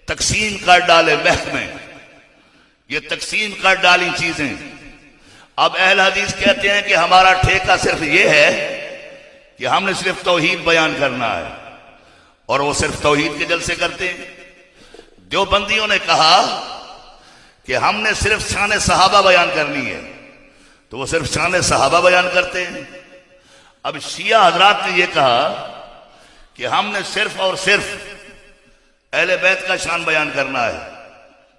तकसीम कर डाले महकमे, ये तकसीम कर डाली चीजें। अब अहल हदीस कहते हैं कि हमारा ठेका सिर्फ ये है कि हमने सिर्फ तौहीद बयान करना है, और वो सिर्फ तौहीद के जलसे करते हैं। देवबंदियों ने कहा कि हमने सिर्फ शान सहाबा बयान करनी है, तो वो सिर्फ शान सहाबा बयान करते हैं। अब शिया हजरात ने यह कहा कि हमने सिर्फ और सिर्फ अहले बैत का शान बयान करना है,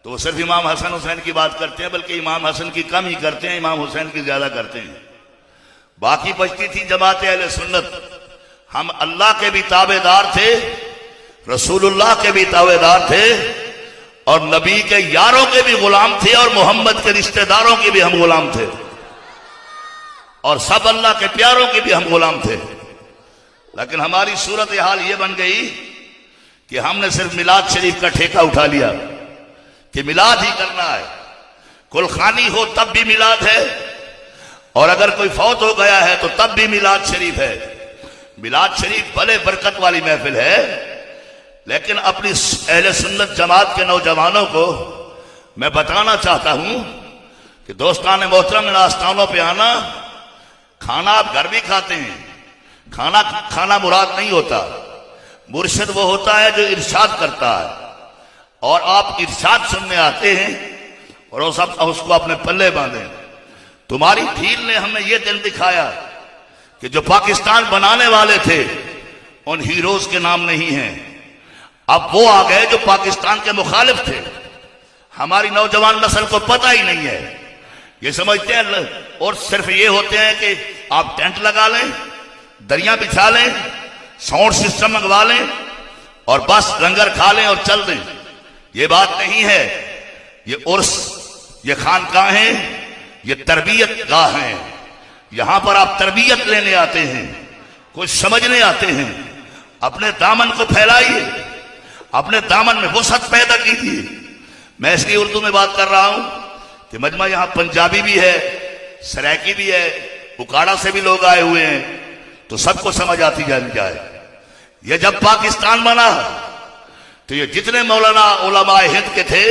तो वो सिर्फ इमाम हसन हुसैन की बात करते हैं, बल्कि इमाम हसन की कम ही करते हैं, इमाम हुसैन की ज्यादा करते हैं। बाकी बचती थी जमात अहले सुन्नत। हम अल्लाह के भी ताबेदार थे, रसूलुल्लाह के भी ताबेदार थे, और नबी के यारों के भी गुलाम थे, और मोहम्मद के रिश्तेदारों के भी हम गुलाम थे, और सब अल्लाह के प्यारों के भी हम गुलाम थे। लेकिन हमारी सूरत हाल ये बन गई कि हमने सिर्फ मिलाद शरीफ का ठेका उठा लिया कि मिलाद ही करना है। कुलखानी हो तब भी मिलाद है, और अगर कोई फौत हो गया है तो तब भी मिलाद शरीफ है। मिलाद शरीफ भले बरकत वाली महफिल है, लेकिन अपनी अहले सुन्नत जमात के नौजवानों को मैं बताना चाहता हूं कि दोस्तान मोहतरम, आस्थानों पे आना, खाना आप घर भी खाते हैं, खाना खाना मुराद नहीं होता। मुर्शिद वो होता है जो इरशाद करता है, और आप इरशाद सुनने आते हैं और वो सब उसको अपने पल्ले बांधे। तुम्हारी ढील ने हमें यह दिन दिखाया कि जो पाकिस्तान बनाने वाले थे उन हीरोज के नाम नहीं हैं। अब वो आ गए जो पाकिस्तान के मुखालिफ थे। हमारी नौजवान नस्ल को पता ही नहीं है, ये समझते हैं और सिर्फ ये होते हैं कि आप टेंट लगा लें, दरिया बिछा लें, साउंड सिस्टम मंगवा लें, और बस लंगर खा लें और चल दें। ये बात नहीं है। ये उर्स, ये खानकाहें, ये तरबियत गाह हैं। यहां पर आप तरबियत लेने आते हैं, कुछ समझने आते हैं। अपने दामन को फैलाइए, अपने दामन में वसअत पैदा कीजिए। मैं इसलिए उर्दू में बात कर रहा हूं कि मजमा यहां पंजाबी भी है, सराइकी भी है, उकाड़ा से भी लोग आए हुए हैं, तो सबको समझ आती जानी जाए। ये जब पाकिस्तान बना तो ये जितने मौलाना उलमाए हिंद के थे,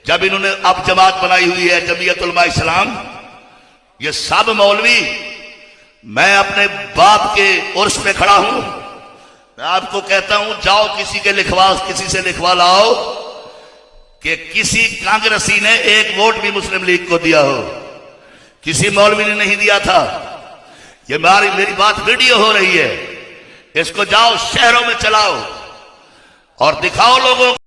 जब इन्होंने अब जमात बनाई हुई है जमीयत उलमा इस्लाम, ये सब मौलवी, मैं अपने बाप के उर्स पे खड़ा हूं, मैं आपको कहता हूं जाओ किसी से लिखवा लाओ कि किसी कांग्रेसी ने एक वोट भी मुस्लिम लीग को दिया हो। किसी मौलवी ने नहीं दिया था। ये मेरी बात वीडियो हो रही है, इसको जाओ शहरों में चलाओ और दिखाओ लोगों को।